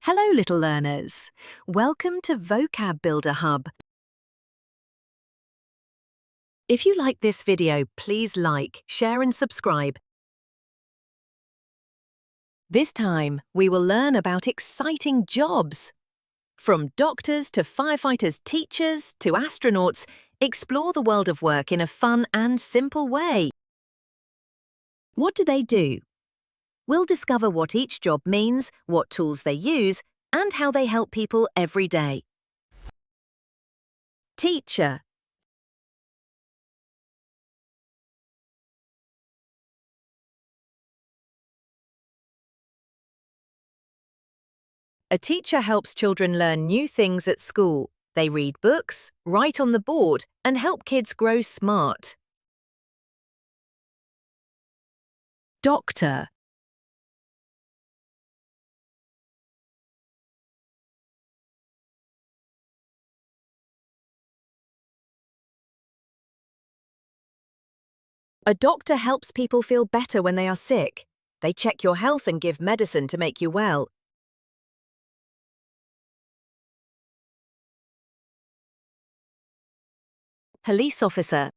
Hello, little learners. Welcome to Vocab Builder Hub. If you like this video, please like, share and subscribe. This time, we will learn about exciting jobs. From doctors to firefighters, teachers to astronauts, explore the world of work in a fun and simple way. What do they do? We'll discover what each job means, what tools they use, and how they help people every day. Teacher. A teacher helps children learn new things at school. They read books, write on the board, and help kids grow smart. Doctor. A doctor helps people feel better when they are sick. They check your health and give medicine to make you well. Police officer.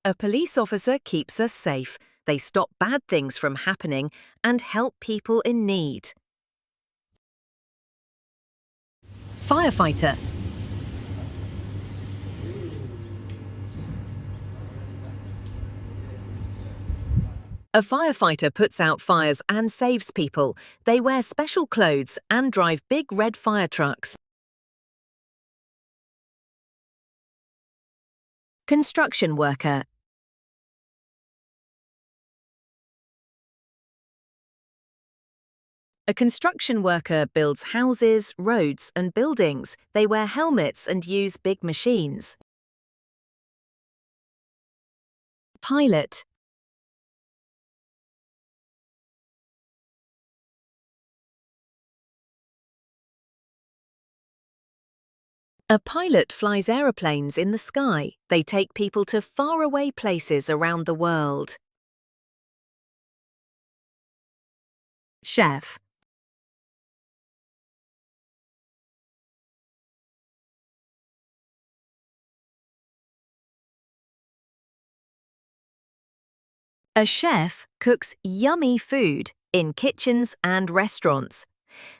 A police officer keeps us safe. They stop bad things from happening and help people in need. Firefighter. A firefighter puts out fires and saves people. They wear special clothes and drive big red fire trucks. Construction worker. A construction worker builds houses, roads, and buildings. They wear helmets and use big machines. Pilot. A pilot flies aeroplanes in the sky. They take people to faraway places around the world. Chef. A chef cooks yummy food in kitchens and restaurants.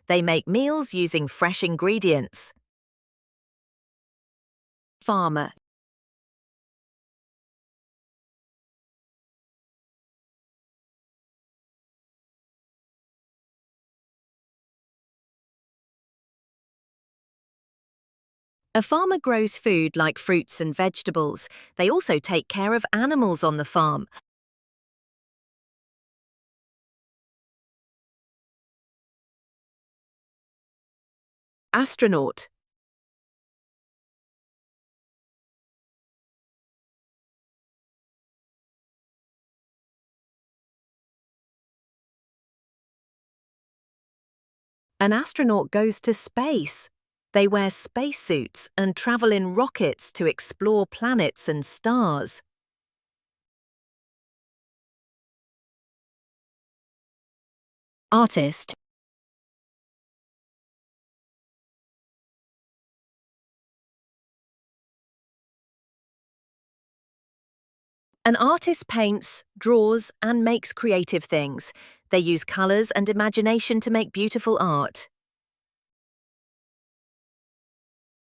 They make meals using fresh ingredients. Farmer. A farmer grows food like fruits and vegetables. They also take care of animals on the farm. Astronaut. An astronaut goes to space. They wear spacesuits and travel in rockets to explore planets and stars. Artist. An artist paints, draws, and makes creative things. They use colours and imagination to make beautiful art.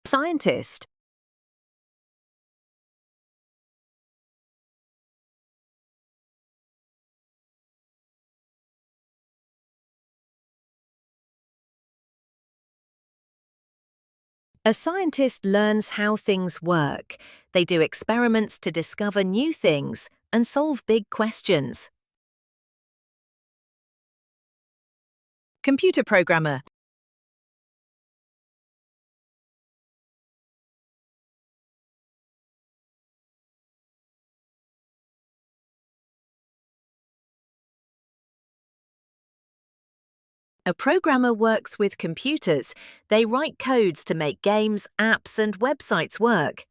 Scientist. A scientist learns how things work. They do experiments to discover new things and solve big questions. Computer programmer. A programmer works with computers. They write codes to make games, apps, and websites work.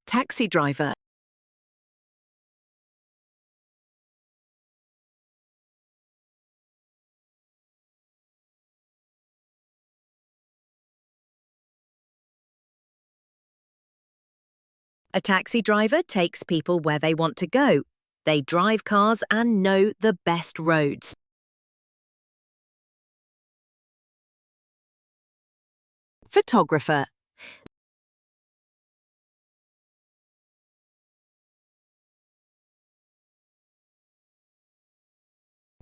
Taxi driver. A taxi driver takes people where they want to go. They drive cars and know the best roads. Photographer.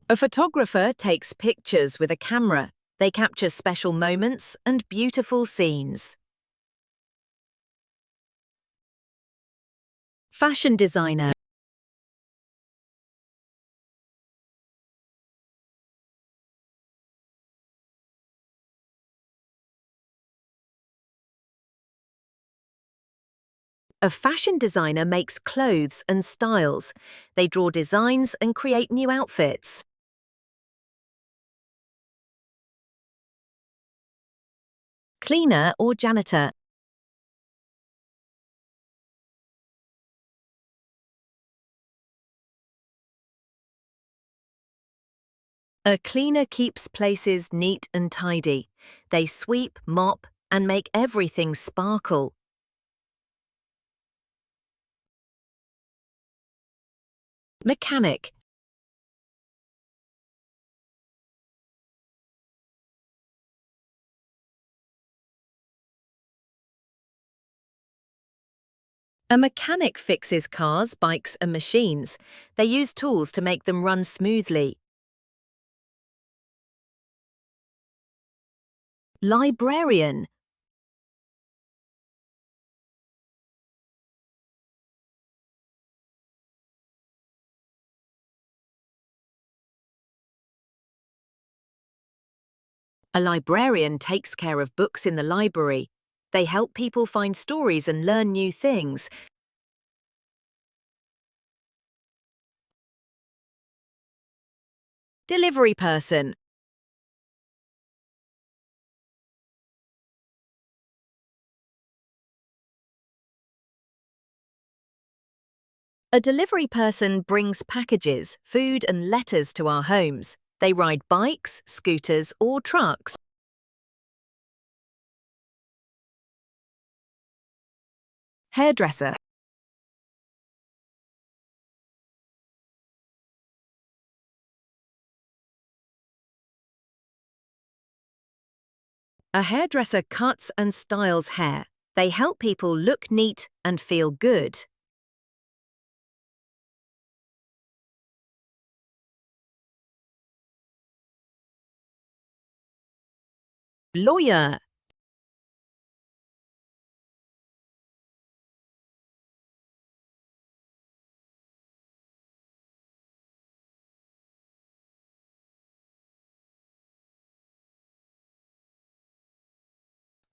A photographer takes pictures with a camera. They capture special moments and beautiful scenes. Fashion designer. A fashion designer makes clothes and styles. They draw designs and create new outfits. Cleaner or janitor. A cleaner keeps places neat and tidy. They sweep, mop, and make everything sparkle. Mechanic. A mechanic fixes cars, bikes, and machines. They use tools to make them run smoothly. Librarian. A librarian takes care of books in the library. They help people find stories and learn new things. Delivery person. A delivery person brings packages, food and letters to our homes. They ride bikes, scooters or trucks. Hairdresser. A hairdresser cuts and styles hair. They help people look neat and feel good. Lawyer.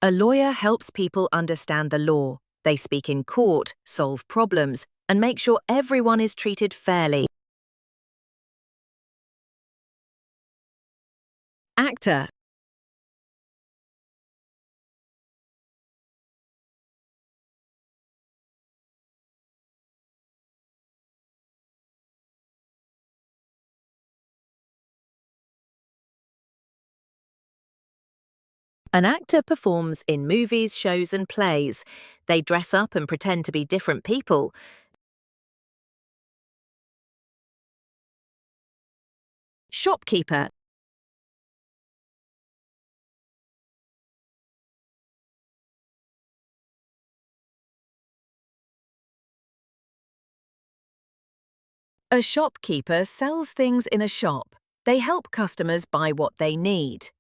A lawyer helps people understand the law. They speak in court, solve problems, and make sure everyone is treated fairly. Actor. An actor performs in movies, shows and plays. They dress up and pretend to be different people. Shopkeeper. A shopkeeper sells things in a shop. They help customers buy what they need.